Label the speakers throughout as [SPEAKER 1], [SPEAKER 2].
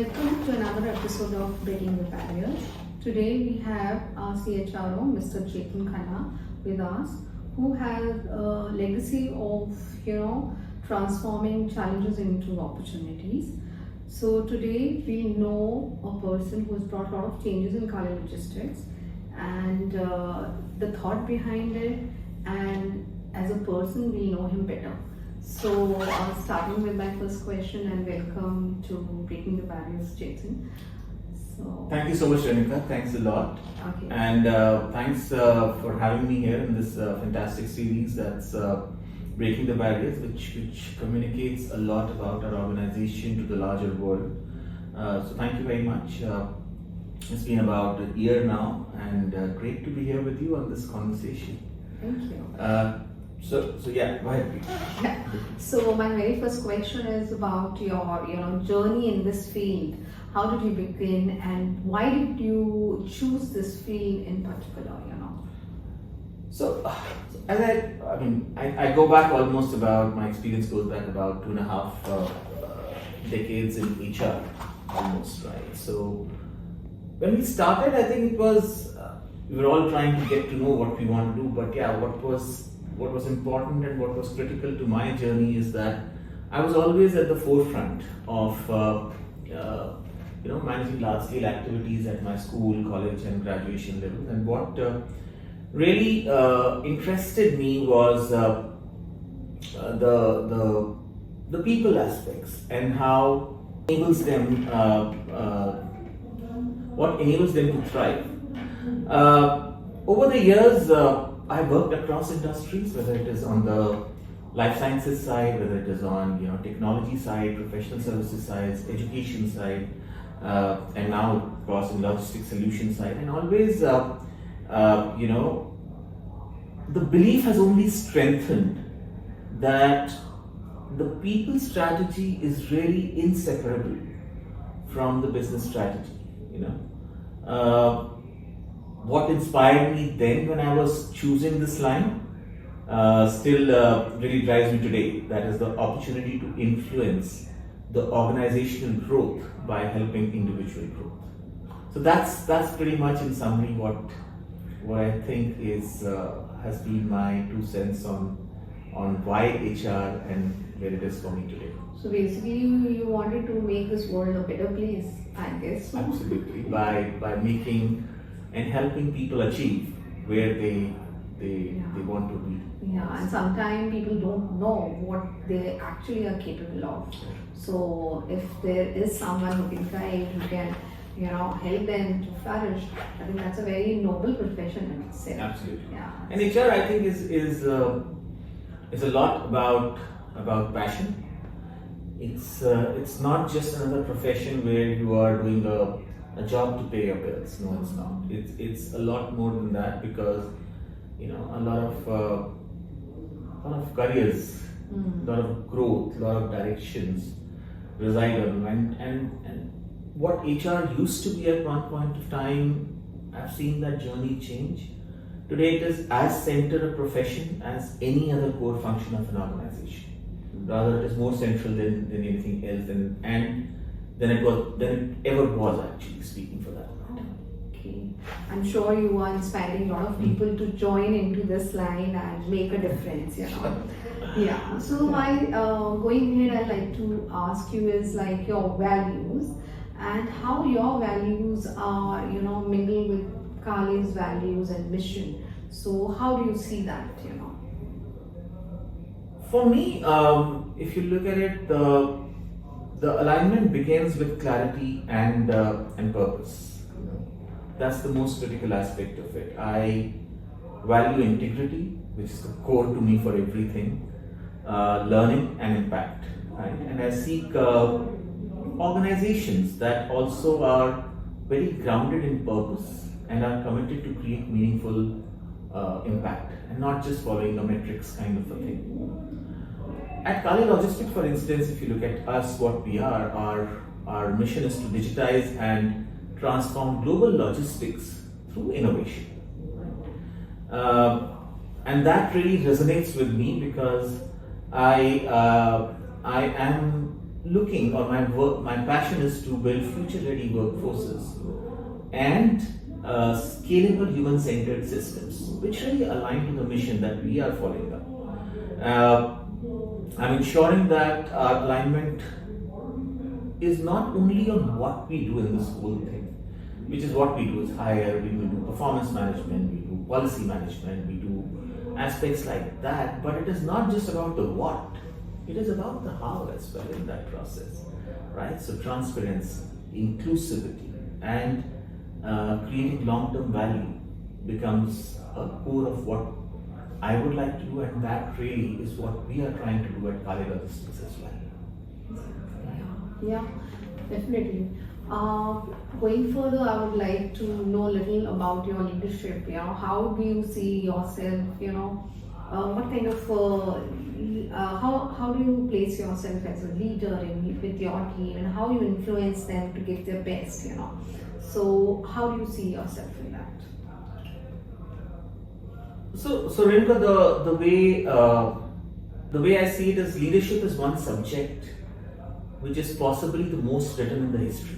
[SPEAKER 1] Welcome to another episode of Breaking the Barriers. Today we have our CHRO, Mr. Chetan Khanna, with us, who has a legacy of transforming challenges into opportunities. So today we know a person who has brought a lot of changes in Kale Logistics and the thought behind it, and as a person we know him better. So, starting with my first question, and welcome to Breaking the Barriers, Chetan. So,
[SPEAKER 2] thank you so much, Renika. Thanks a lot.
[SPEAKER 1] Okay.
[SPEAKER 2] And thanks for having me here in this fantastic series that's Breaking the Barriers, which communicates a lot about our organization to the larger world. So, thank you very much. It's been about a year now, and great to be here with you on this conversation.
[SPEAKER 1] Thank you.
[SPEAKER 2] So yeah, go ahead, please.
[SPEAKER 1] Yeah. So my very first question is about your journey in this field. How did you begin, and why did you choose this field in particular?
[SPEAKER 2] So as I go back almost about, my experience goes back about 2.5 decades in HR almost, right? So when we started, I think it was we were all trying to get to know what we want to do, but yeah, what was important and what was critical to my journey is that I was always at the forefront of managing large scale activities at my school, college and graduation levels. And what really interested me was the people aspects and how enables them what enables them to thrive. Over the years, I worked across industries, whether it is on the life sciences side, whether it is on technology side, professional services side, education side, and now across in logistics solutions side. And always, the belief has only strengthened that the people strategy is really inseparable from the business strategy. What inspired me then when I was choosing this line still really drives me today. That is the opportunity to influence the organizational growth by helping individual growth. So that's pretty much in summary what I think is has been my 2 cents on why HR and where it is for me today.
[SPEAKER 1] So basically, you wanted to make this world a better place, I guess.
[SPEAKER 2] Absolutely, by making and helping people achieve where they want to be.
[SPEAKER 1] Yeah, and sometimes people don't know what they actually are capable of. So if there is someone who can guide, who can help them to flourish, I think that's a very noble profession in itself.
[SPEAKER 2] Absolutely.
[SPEAKER 1] Yeah.
[SPEAKER 2] And HR, I think, is a lot about passion. It's not just another profession where you are doing a job to pay your bills. No, it's not. It's a lot more than that, because a lot of careers, a lot of growth, a lot of directions reside on, and what HR used to be at one point of time, I've seen that journey change. Today it is as centered a profession as any other core function of an organization. Rather, it is more central than anything else, and than it ever was, actually speaking, for that matter.
[SPEAKER 1] Okay. I'm sure you are inspiring a lot of people to join into this line and make a difference, Yeah. So my going ahead, I'd like to ask you is like your values and how your values are, mingled with Kale's values and mission. So how do you see that,
[SPEAKER 2] For me, if you look at it, the alignment begins with clarity and purpose. That's the most critical aspect of it. I value integrity, which is the core to me for everything, learning and impact. Right? And I seek organizations that also are very grounded in purpose and are committed to create meaningful impact, and not just following a metrics kind of a thing. At Kale Logistics, for instance, if you look at us, what we are, our mission is to digitize and transform global logistics through innovation. And that really resonates with me, because I am looking, or my passion is to build future-ready workforces and scalable human-centered systems, which really align to the mission that we are following up. I'm ensuring that our alignment is not only on what we do in this whole thing, which is what we do is hire, we will do performance management, we do policy management, we do aspects like that, but it is not just about the what, it is about the how as well in that process, right? So transparency, inclusivity, and creating long-term value becomes a core of what I would like to do, and that really is what we are trying to do at Kale Logistics as well.
[SPEAKER 1] Yeah, definitely. Going further, I would like to know a little about your leadership. How do you see yourself? What kind of how do you place yourself as a leader with your team, and how you influence them to give their best? So how do you see yourself in that?
[SPEAKER 2] So Renuka, the way I see it is, leadership is one subject which is possibly the most written in the history.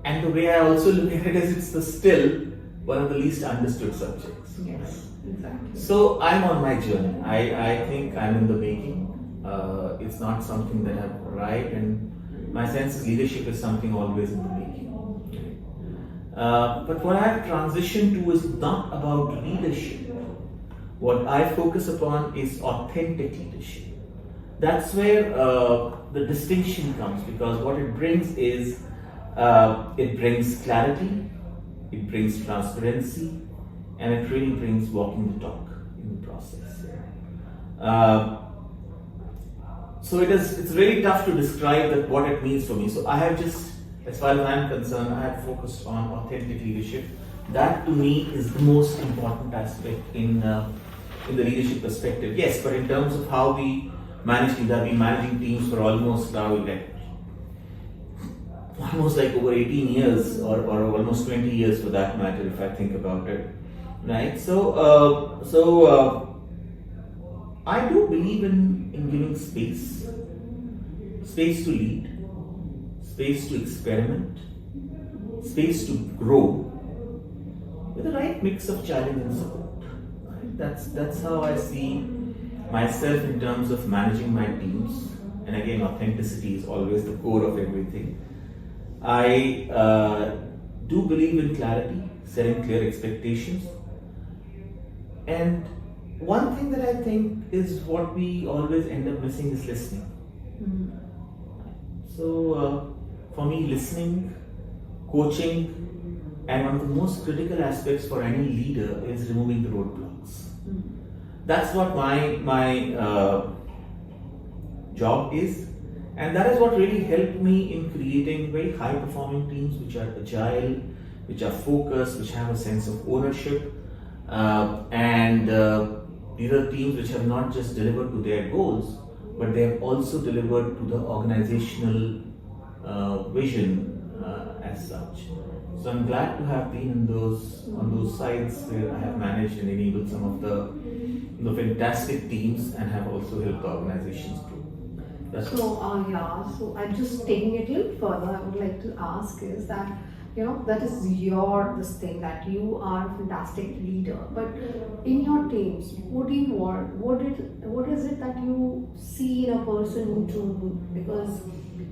[SPEAKER 2] And the way I also look at it is, it's still one of the least understood subjects.
[SPEAKER 1] Yes, exactly.
[SPEAKER 2] So I'm on my journey. I think I'm in the making. It's not something that I've arrived, and my sense is leadership is something always in the making. But what I've transitioned to is not about leadership. What I focus upon is authentic leadership. That's where the distinction comes, because what it brings is it brings clarity, it brings transparency, and it really brings walking the talk in the process. So it's really tough to describe what it means for me. So I have just, as far as I'm concerned, I have focused on authentic leadership. That to me is the most important aspect in the leadership perspective. Yes, but in terms of how we manage teams, I've been managing teams for almost now like over 18 years or almost 20 years for that matter, if I think about it, right? So I do believe in giving space to lead, space to experiment, space to grow with the right mix of challenge and support. Right? That's how I see myself in terms of managing my teams. And again, authenticity is always the core of everything. I do believe in clarity, setting clear expectations. And one thing that I think is what we always end up missing is listening. Mm-hmm. So for me, listening, coaching, and one of the most critical aspects for any leader is removing the roadblocks. Mm-hmm. That's what my job is, and that is what really helped me in creating very high performing teams which are agile, which are focused, which have a sense of ownership, and these are teams which have not just delivered to their goals, but they have also delivered to the organizational vision as such. So I'm glad to have been in on those sides where I have managed and enabled some of the fantastic teams and have also helped organizations grow.
[SPEAKER 1] So I'm just taking it a little further. I would like to ask is that that is this thing that you are a fantastic leader, but in your teams, what do you want? What is it that you see in a person to? Because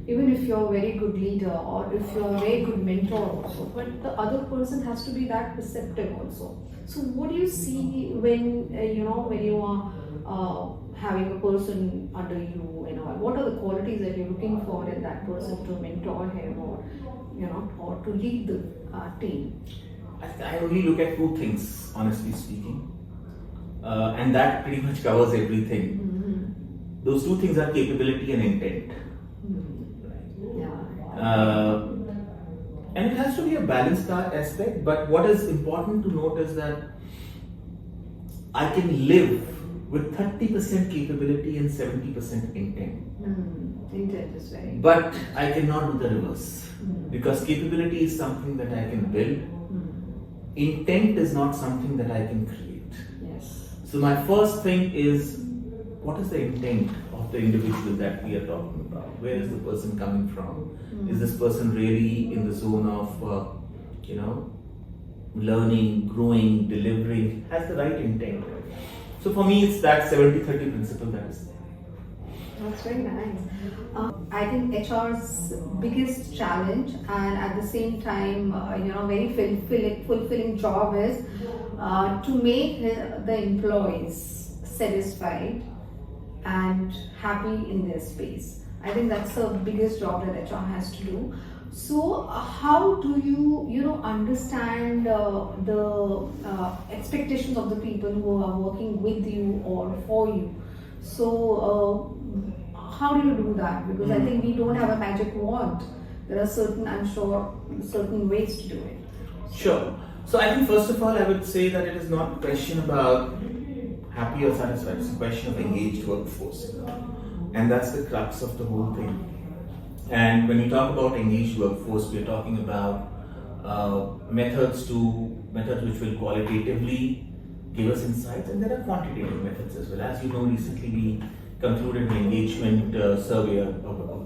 [SPEAKER 1] even if you're a very good leader or if you're a very good mentor also, but the other person has to be that perceptive also. So what do you see when you are having a person under you and all? What are the qualities that you're looking for in that person to mentor him or to lead the team?
[SPEAKER 2] I only look at two things, honestly speaking, and that pretty much covers everything. Mm-hmm. Those two things are capability and intent. Mm-hmm. Yeah. And it has to be a balanced aspect, but what is important to note is that I can live with 30% capability and 70% intent.
[SPEAKER 1] Intent is very.
[SPEAKER 2] But I cannot do the reverse, because capability is something that I can build. Intent is not something that I can create.
[SPEAKER 1] Yes.
[SPEAKER 2] So my first thing is, what is the intent of of the individual that we are talking about. Where is the person coming from? Is this person really in the zone of, learning, growing, delivering, has the right intent? So for me, it's that 70-30 principle that is there.
[SPEAKER 1] That's very nice. I think HR's biggest challenge and at the same time, very fulfilling job is to make the employees satisfied and happy in their space. I think that's the biggest job that HR has to do. So, how do you understand the expectations of the people who are working with you or for you? So, how do you do that? Because I think we don't have a magic wand. There are certain ways to do it.
[SPEAKER 2] Sure. So I think first of all, I would say that it is not a question about happy or satisfied. It's a question of engaged workforce, and that's the crux of the whole thing. And when we talk about engaged workforce, we are talking about methods which will qualitatively give us insights, and there are quantitative methods as well. As you know, recently we concluded an engagement survey, a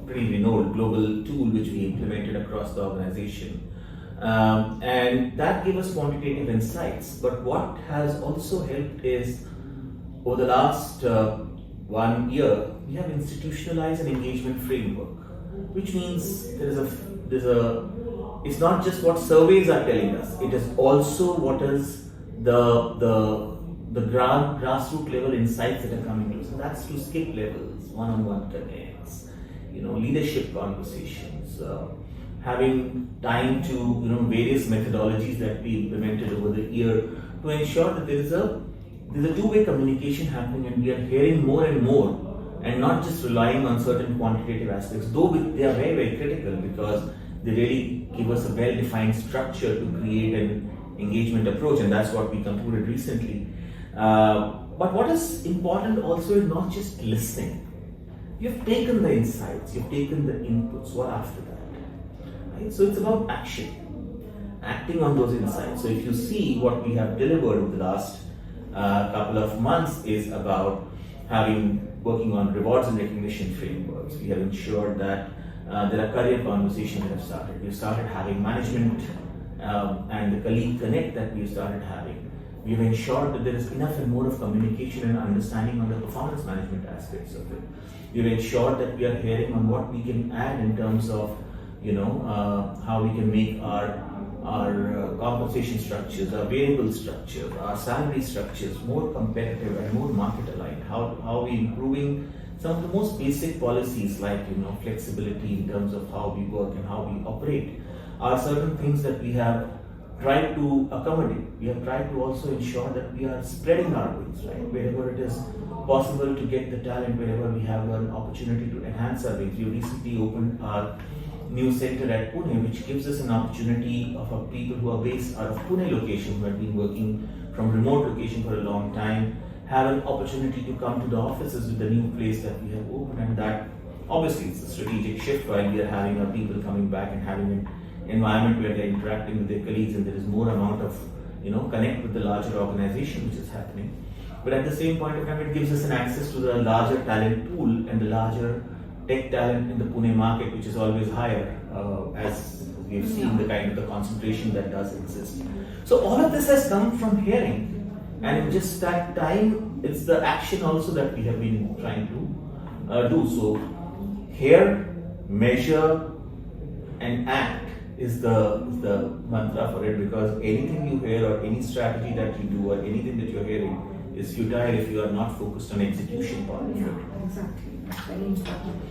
[SPEAKER 2] pretty renowned global tool which we implemented across the organization. And that gave us quantitative insights. But what has also helped is over the last 1 year, we have institutionalized an engagement framework, which means it's not just what surveys are telling us, it is also what is the grassroots level insights that are coming to us. So that's to skip levels, one-on-one connects, leadership conversations, having time to various methodologies that we implemented over the year to ensure that there's a two-way communication happening, and we are hearing more and more, and not just relying on certain quantitative aspects, though they are very, very critical because they really give us a well-defined structure to create an engagement approach, and that's what we concluded recently. But what is important also is not just listening. You've taken the insights, you've taken the inputs. What after that? Right? So it's about acting on those insights. So if you see what we have delivered over the last couple of months is about working on rewards and recognition frameworks. We have ensured that there are career conversations that have started. We've started having management and the colleague connect that we've started having. We've ensured that there is enough and more of communication and understanding on the performance management aspects of it. We've ensured that we are hearing on what we can add in terms of, how we can make our compensation structures, our variable structures, our salary structures more competitive and more market aligned. How are we improving some of the most basic policies like flexibility in terms of how we work and how we operate are certain things that we have tried to accommodate. We have tried to also ensure that we are spreading our wings, right? Wherever it is possible to get the talent, wherever we have an opportunity to enhance our wings. We recently opened our new center at Pune, which gives us an opportunity of people who are based out of Pune location, who have been working from remote location for a long time, have an opportunity to come to the offices with the new place that we have opened, and that obviously it's a strategic shift while we are having our people coming back and having an environment where they're interacting with their colleagues, and there is more amount of connect with the larger organization which is happening. But at the same point of time, it gives us an access to the larger talent pool and the larger tech talent in the Pune market, which is always higher, as we've seen the kind of the concentration that does exist. So all of this has come from hearing, and just that time, it's the action also that we have been trying to do. So hear, measure, and act is the mantra for it, because anything you hear or any strategy that you do or anything that you're hearing is futile if you are not focused on execution part of it.
[SPEAKER 1] Exactly. That's very important.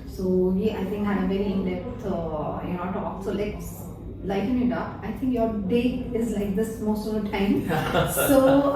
[SPEAKER 1] So we, I think, had a very in-depth talk. So let's lighten it up. I think your day is like this most of the time. So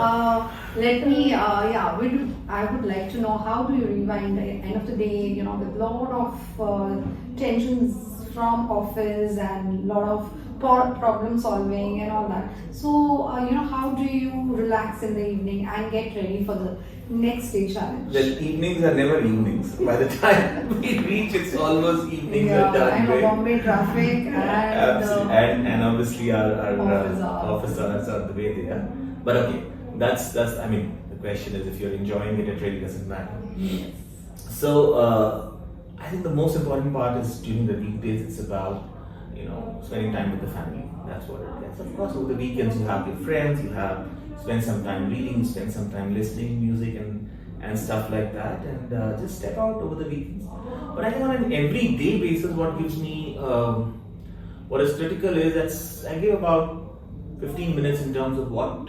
[SPEAKER 1] let me, I would like to know, how do you rewind the end of the day, with a lot of tensions from office and a lot of problem solving and all that. So, how do you relax in the evening and get ready for the next day challenge?
[SPEAKER 2] Well, evenings are never evenings. By the time we reach, it's almost evenings are done.
[SPEAKER 1] And Bombay traffic
[SPEAKER 2] and obviously our office hours are the way they are. But okay, that's. I mean, the question is, if you're enjoying it, it really doesn't matter.
[SPEAKER 1] Yes.
[SPEAKER 2] So I think the most important part is during the weekdays. It's about spending time with the family. That's what it is. Of course, over the weekends you have your friends. You have spend some time reading, spend some time listening music and stuff like that, and just step out over the weekends. But I think on an everyday basis, what gives me what is critical is that I give about 15 minutes in terms of what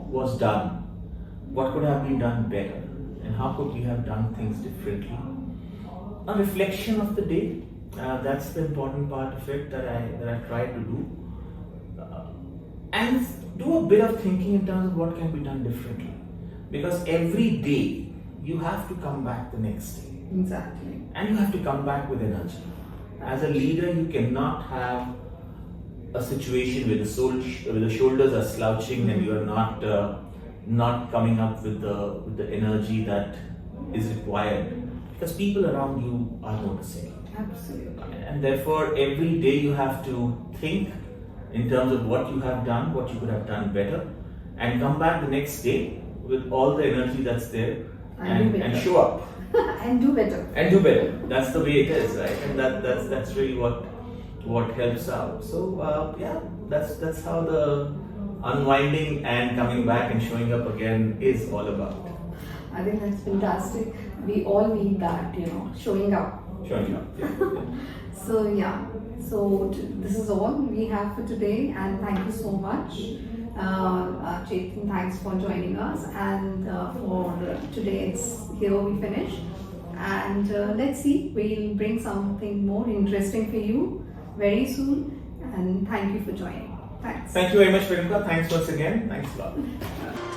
[SPEAKER 2] was done, what could have been done better, and how could we have done things differently. A reflection of the day. That's the important part of it that I try to do, and do a bit of thinking in terms of what can be done differently. Because every day you have to come back the next day.
[SPEAKER 1] Exactly.
[SPEAKER 2] And you have to come back with energy. As a leader, you cannot have a situation where the shoulders are slouching and you are not coming up with the energy that is required, because people around you are noticing.
[SPEAKER 1] Absolutely.
[SPEAKER 2] And therefore, every day you have to think in terms of what you have done, what you could have done better, and come back the next day with all the energy that's there and show up.
[SPEAKER 1] And do better.
[SPEAKER 2] And do better. That's the way it is, right? And that's really what helps out. So that's how the unwinding and coming back and showing up again is all about.
[SPEAKER 1] I think that's fantastic. We all need that, showing up.
[SPEAKER 2] Showing up. Yeah.
[SPEAKER 1] So this is all we have for today, and thank you so much. Chetan, thanks for joining us, and for today it's here we finish, and let's see, we'll bring something more interesting for you very soon, and thank you for joining. Thanks.
[SPEAKER 2] Thank you very much, Priyanka. Thanks once again. Thanks a lot.